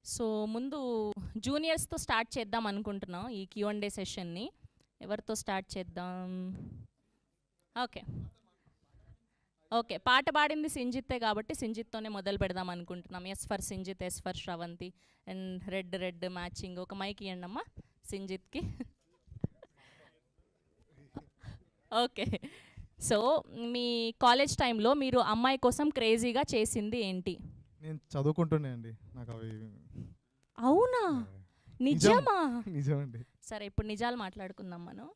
So ముందు జూనియర్స్తో start చేద్దాం అనుకుంటున్నాం ఈ Q&A సెషన్ని. ఎవరితో స్టార్ట్ చేద్దాం? ఓకే ఓకే పాట పాడింది సింజిత్తే కాబట్టి సింజిత్తోనే మొదలు పెడదాం అనుకుంటున్నాం. S for Sinjith, S for Sravanthi and red red matching. ఒక మైక్ ఇవ్వండి అమ్మా సింజిత్కి. ఓకే, సో మీ కాలేజ్ టైంలో మీరు అమ్మాయి కోసం క్రేజీగా చేసింది ఏంటి? నేను చదువుకుంటున్నా అండి, నాకు అవి అవునా? నిజమా? నిజమండి. సరే ఇప్పుడు నిజాలు మాట్లాడుకుందాం మనం.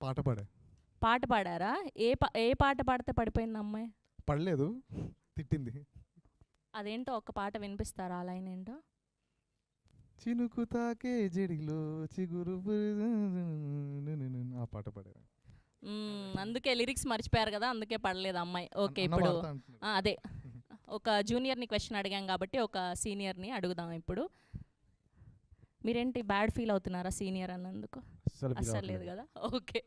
పాట పాడా. పాట పాడారా? ఏ పాట పాడితే పడిపోయింది అమ్మాయి? పడలేదు, తిట్టింది. అదేంటో ఒక పాట వినిపిస్తారా? ఆ లైన్ ఏంటో? చినుకు తాకే జడిలో చిగురు ఆ పాట పాడా. అందుకే లిరిక్స్ మర్చిపోయారు కదా, అందుకే పడలేదు అమ్మాయి. ఓకే, ఇప్పుడు అదే ఒక జూనియర్ని క్వశ్చన్ అడిగాం కాబట్టి ఒక సీనియర్ని అడుగుదాం ఇప్పుడు. మీరేంటి బ్యాడ్ ఫీల్ అవుతున్నారా సీనియర్ అన్నందుకు? అస్సలు లేదు కదా. ఓకే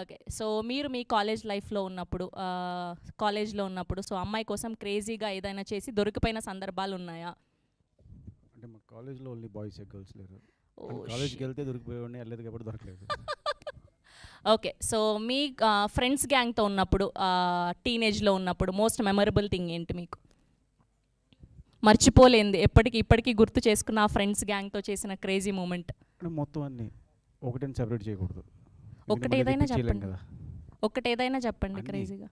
ఓకే, సో మీరు మీ కాలేజ్ లైఫ్లో ఉన్నప్పుడు సో అమ్మాయి కోసం క్రేజీగా ఏదైనా చేసి దొరికిపోయిన సందర్భాలు ఉన్నాయా? అంటే మా కాలేజ్లో ఓన్లీ బాయ్స్, గర్ల్స్ లేరు. కాలేజ్కి వెళ్తే దొరికిపోయేవాడిని, వెళ్ళలేదు కాబట్టి దొరకలేదు. ఓకే, సో మీ ఫ్రెండ్స్ గ్యాంగ్తో ఉన్నప్పుడు, టీనేజ్లో ఉన్నప్పుడు మోస్ట్ మెమరబుల్ థింగ్ ఏంటి మీకు? మర్చిపోలేంది, ఇప్పటికీ గుర్తు చేసుకున్న ఆ ఫ్రెండ్స్ గ్యాంగ్తో చేసిన క్రేజీ మూమెంట్. మొత్తం అన్ని ఒకటని సెపరేట్ చేయకూడదు. ఒకటేదైనా చెప్పండి క్రేజీగా.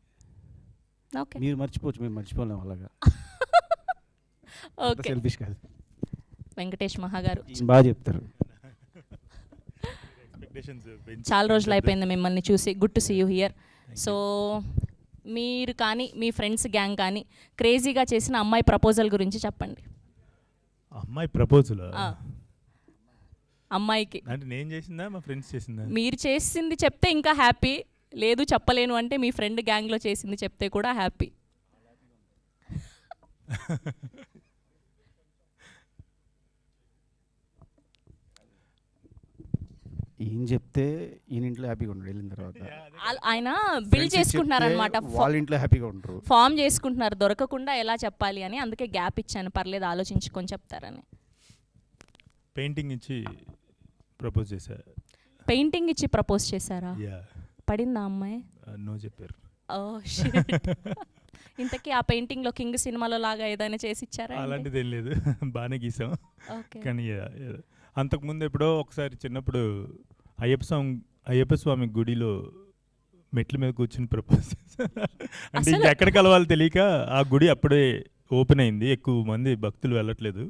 ఓకే, మీరు మర్చిపోవచ్చు, మేము మర్చిపోలేము అలాగా. ఓకే, సెల్ఫిష్ కాదు. వెంకటేష్ మహాగారు బాగా చెప్తారు. చాలా రోజులు అయిపోయింది మిమ్మల్ని చూసి. Good to see you here. So మీరు కానీ మీ ఫ్రెండ్స్ గ్యాంగ్ కానీ క్రేజీగా చేసిన అమ్మాయి ప్రపోజల్ గురించి చెప్పండి. అమ్మాయి ప్రపోజల్ అమ్మాయికి అంటే నేను చేసిందా మా ఫ్రెండ్స్ చేసిందా? మీరు చేసింది చెప్తే ఇంకా హ్యాపీ, లేదు చెప్పలేను అంటే మీ ఫ్రెండ్ గ్యాంగ్లో చేసింది చెప్తే కూడా హ్యాపీ. ఏం చెప్తే ఈయన ఇంట్లో హ్యాపీగా ఉండరు, వెళ్ళిన తర్వాత ఆయన బిల్ చేసుకుంటున్నారనమాట, వాళ్ళ ఇంట్లో హ్యాపీగా ఉంటారు, ఫామ్ చేసుకుంటున్నారు దొరకకుండా ఎలా చెప్పాలి అని. అందుకే గ్యాప్ ఇచ్చాను, పర్లేదు ఆలోచించుకొని చెప్తారని. పెయింటింగ్ ఇచ్చి ప్రపోజ్ చేశారు. పెయింటింగ్ ఇచ్చి ప్రపోజ్ చేశారా? పడిందా అమ్మాయి? నో చెప్పారు. ఇంతకీ ఆ పెయింటింగ్లో కింగ్ సినిమాలో లాగా ఏదైనా చేసి ఇచ్చారా? అలాంటిది ఏం లేదు, బాగానే గీసాం. కానీ అంతకుముందు ఎప్పుడో ఒకసారి చిన్నప్పుడు అయ్యప్ప స్వామి గుడిలో మెట్ల మీద కూర్చుని ప్రపోజ్ చేశారు. అంటే ఎక్కడ కలవాలో తెలియక ఆ గుడి అప్పుడే ఓపెన్ అయింది, ఎక్కువ మంది భక్తులు వెళ్ళట్లేదు,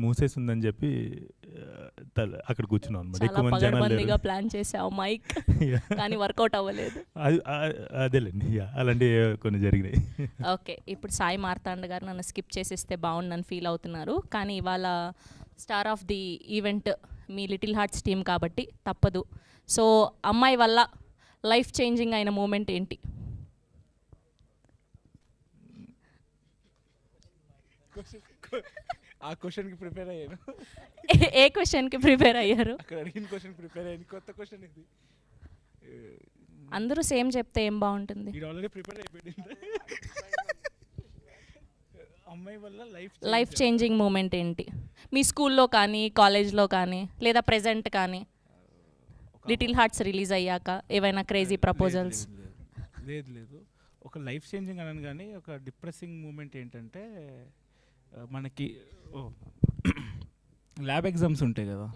మూసేసి ఉందని చెప్పి అక్కడ కూర్చున్నాం అనమాట. ఎక్కువ మంది జనాలు ప్లాన్ చేసావు మైక్, కానీ వర్కౌట్ అవ్వలేదు. అదేలేండి, అలాంటి కొన్ని జరిగినాయి. ఓకే, ఇప్పుడు సాయి మార్తాండ గారు నన్ను స్కిప్ చేసేస్తే బాగుండని ఫీల్ అవుతున్నారు, కానీ ఇవాళ star of the event me little hearts team కాబట్టి తప్పదు. సో అమ్మాయి వల్ల లైఫ్ చేంజింగ్ అయిన మూమెంట్ ఏంటి? ఆ క్వశ్చన్కి ప్రిపేర్ అయ్యాను. ఏ క్వశ్చన్కి ప్రిపేర్ అయ్యారు? అక్కడ అడిగిన క్వశ్చన్ ప్రిపేర్ అయ్యాను, కొత్త క్వశ్చన్ ఇది. అందరూ సేమ్ చెప్తే ఏం బాగుంటుంది? ఇది ఆల్రెడీ ప్రిపేర్ అయిపోయింది. అమ్మాయి వల్ల లైఫ్ చేంజింగ్ మూమెంట్ ఏంటి మీ స్కూల్లో కానీ కాలేజ్లో కానీ లేదా ప్రెజెంట్ కానీ? లిటిల్ హార్ట్స్ రిలీజ్ అయ్యాక ఏవైనా క్రేజీ ప్రపోజల్స్? లేదు, ఒక లైఫ్ చేంజింగ్ అనను కానీ ఒక డిప్రెసింగ్ మూమెంట్ ఏంటంటే, మనకి ల్యాబ్ ఎగ్జామ్స్ ఉంటాయి కదా,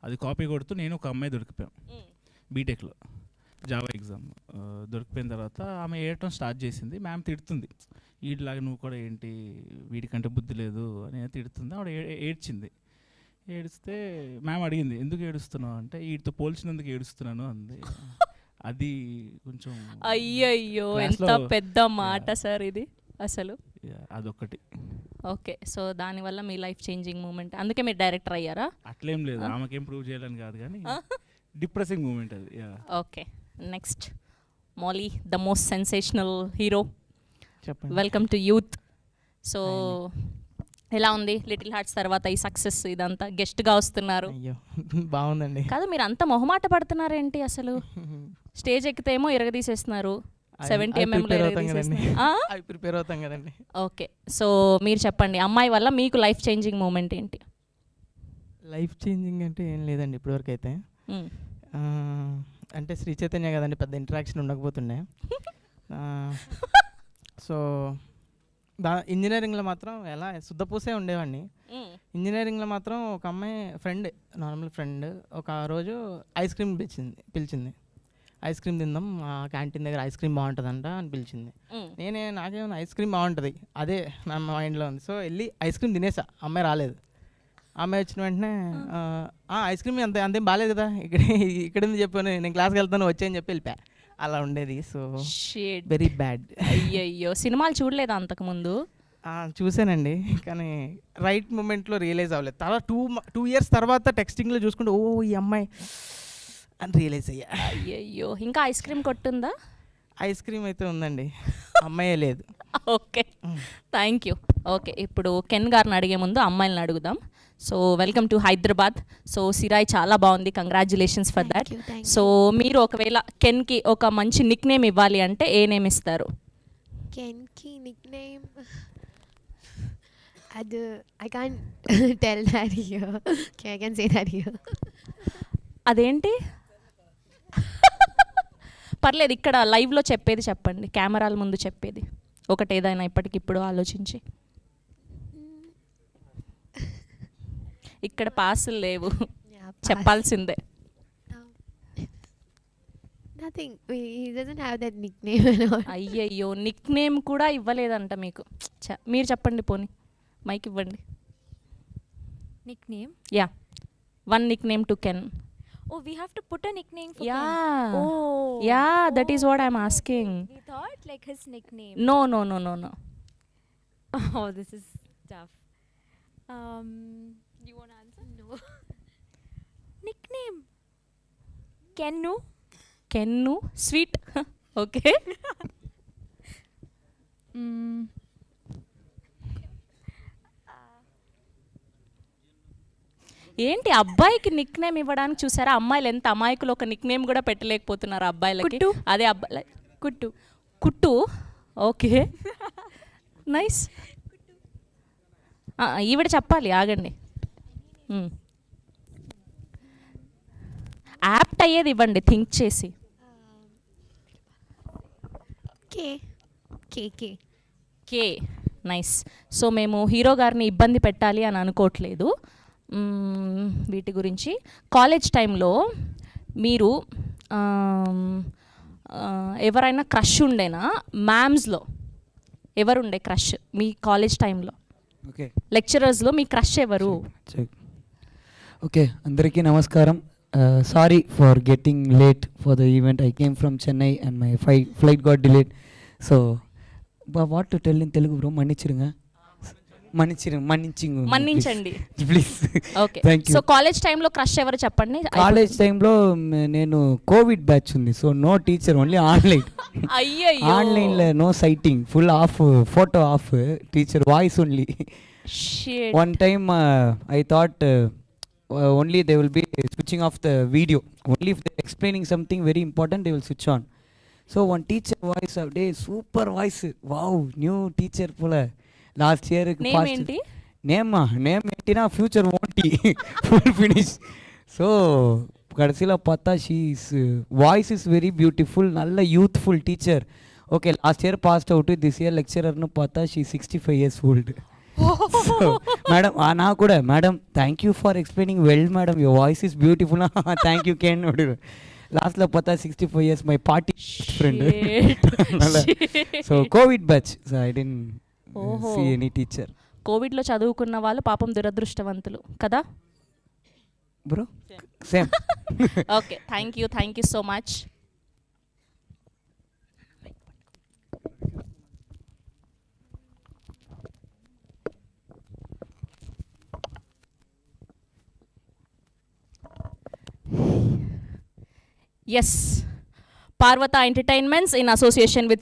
అది కాపీ కొడుతూ నేను ఒక అమ్మాయి దొరికిపోయాం బీటెక్లో, జావా ఎగ్జామ్ దొరికిపోయిన తర్వాత ఆమె ఏడటం స్టార్ట్ చేసింది. మ్యామ్ తిడుతుంది, వీటిలాగా నువ్వు కూడా ఏంటి, వీడికంటే బుద్ధి లేదు అని తిడుతుంది. ఆవిడ ఏడ్చింది. ఏడిస్తే మ్యామ్ అడిగింది, ఎందుకు ఏడుస్తున్నావు అంటే, వీటితో పోల్చినందుకు ఏడుస్తున్నాను అంది. అది కొంచెం అయ్యయ్యో ఎంత పెద్ద మాట సార్ ఇది అసలు. అదొకటి. ఓకే, సో దానివల్ల మీ లైఫ్ చేంజింగ్ మూమెంట్, అందుకే మీరు డైరెక్టర్ అయ్యారా? అట్లేం లేదు, ఆమెకేం ప్రూవ్ చేయాలని కాదు కానీ డిప్రెసింగ్ మూమెంట్ అది. Okay, next Mouli, the most sensational hero, welcome to youth. So ఎలా ఉంది లిటిల్ హార్ట్స్ తర్వాత ఈ సక్సెస్? ఇదంతా గెస్ట్గా వస్తున్నారు. బాగుందండి. కాదు, మీరు అంత మొహమాట పడుతున్నారేంటి అసలు? స్టేజ్ ఎక్కితేమో ఇరగదీసేస్తున్నారు, 70 అవి mm ప్రిపేర్ అవుతాం కదండి. అవి ప్రిపేర్ అవుతాం కదండి. ఓకే, సో మీరు చెప్పండి, అమ్మాయి వల్ల మీకు లైఫ్ చేంజింగ్ మూమెంట్ ఏంటి? లైఫ్ చేంజింగ్ అంటే ఏం లేదండి ఇప్పటివరకు అయితే. మ్మ్. అంటే శ్రీ చైతన్య కదండి, పెద్ద ఇంటరాక్షన్ ఉండకపోతుండే. సో ఇంజనీరింగ్లో మాత్రం ఎలా శుద్ధపూసే ఉండేవాడిని. ఇంజనీరింగ్లో మాత్రం ఒక అమ్మాయి ఫ్రెండ్, నార్మల్ ఫ్రెండ్, ఒక రోజు ఐస్ క్రీమ్ పిలిచింది. ఐస్ క్రీమ్ తిందాం, క్యాంటీన్ దగ్గర ఐస్ క్రీమ్ బాగుంటుందంట అని పిలిచింది. నాకేమైనా ఐస్ క్రీమ్ బాగుంటుంది అదే నా మైండ్లో ఉంది. సో వెళ్ళి ఐస్ క్రీమ్ తినేసా. అమ్మాయి రాలేదు. అమ్మాయి వచ్చిన వెంటనే ఐస్ క్రీమ్ అంతేం బాగాలేదు కదా, ఇక్కడ చెప్పాను, నేను క్లాస్కి వెళ్తాను వచ్చాయని చెప్పి వెళ్ళిపోయా. అలా ఉండేది. So very bad. అయ్యయ్యో, సినిమాలు చూడలేదా అంతకుముందు? చూసానండి, కానీ రైట్ మూమెంట్లో రియలైజ్ అవ్వలేదు. తర్వాత 2 years తర్వాత టెక్స్టింగ్లో చూసుకుంటే ఈ అమ్మాయి అని రియలైజ్ అయ్యా. అయ్యయ్యో, ఇంకా ఐస్ క్రీమ్ కొట్టుందా? ఐస్ క్రీమ్ అయితే ఉందండి, అమ్మాయే లేదు. Okay, thank you. ఓకే, ఇప్పుడు కెన్ గారిని అడిగే ముందు అమ్మాయిలను అడుగుదాం. So welcome to Hyderabad. So Sirai చాలా బాగుంది, కంగ్రాచులేషన్స్ ఫర్ దాట్. సో మీరు ఒకవేళ కెన్కి ఒక మంచి నిక్ నేమ్ ఇవ్వాలి అంటే ఏ నేమ్ ఇస్తారు? కెన్కి nickname I can't tell that here. Okay, I can say that here. అదేంటి? పర్లేదు, ఇక్కడ లైవ్లో చెప్పేది చెప్పండి, కెమెరాల ముందు చెప్పేది ఒకటి ఏదైనా ఇప్పటికిప్పుడు ఆలోచించి. ఇక్కడ పాసులు లేవు, చెప్పాల్సిందే. Nothing. He doesn't have that nickname and all. అయ్యయ్యో, నిక్ నేమ్ కూడా ఇవ్వలేదంట మీకు. మీరు చెప్పండి, పోనీ మైక్ ఇవ్వండి. Nickname? Yeah, one Nick name to can. Oh, we have to put a nickname for Yeah. Ken. Oh. Yeah, that is what I'm asking. We thought like his nickname. No. Oh, this is tough. You want to answer? No. Nickname? Kennu? Kennu? Sweet. Okay. ఏంటి అబ్బాయికి Nick name ఇవ్వడానికి చూసారా? అమ్మాయిలు ఎంత అమాయకులు, ఒక Nick name కూడా పెట్టలేకపోతున్నారు అబ్బాయిలకి. కుట్టు. అదే అబ్బాయి Kuttu. కుట్టు. Okay, nice. ఈవిడ చెప్పాలి, ఆగండి. యాప్ట్ అయ్యేది ఇవ్వండి, థింక్ చేసి. కే, నైస్. సో మేము హీరో గారిని ఇబ్బంది పెట్టాలి అని అనుకోవట్లేదు వీటి గురించి. కాలేజ్ టైంలో మీరు ఎవరైనా క్రష్ ఉండేనా? మ్యామ్స్లో ఎవరుండే క్రష్ మీ కాలేజ్ టైంలో? ఓకే, లెక్చరర్స్లో మీ క్రష్ ఎవరు? ఓకే, అందరికీ నమస్కారం. Sorry for getting late for the event. I came from Chennai and my flight got delayed. So what to tell in Telugu bro? మన్నించండి ప్లీజ్. ఓకే, సో కాలేజ్ టైంలో క్రష్ ఎవరు చెప్పండి? కాలేజ్ టైంలో నేను కోవిడ్ బ్యాచ్ ఉంది, so no teacher, only online. అయ్యయ్యో, ఆన్లైన్లో no sighting, full off, photo off, teacher voice only. One time I thought only they will be switching off the video. Only if they're explaining something very important, they will switch on. So one teacher voice of day, super voice. Wow, new teacher pula. Last year name enti? Name entina future won't full finish. So kadasila pata, she's voice is very beautiful, nalla youthful teacher. Okay, last year passed out, this year lecturer nu pata, she's 65 years old. So madam na kuda, madam thank you for explaining well madam, your voice is beautiful. Thank you Ken. Last la pata 65 years my party friend. So covid batch, so I didn't see any teacher. కోవిడ్లో చదువుకున్న వాళ్ళు పాపం దురదృష్టవంతులు కదా bro? Same. Okay, thank you so much. Yes, Parvata Entertainments in association with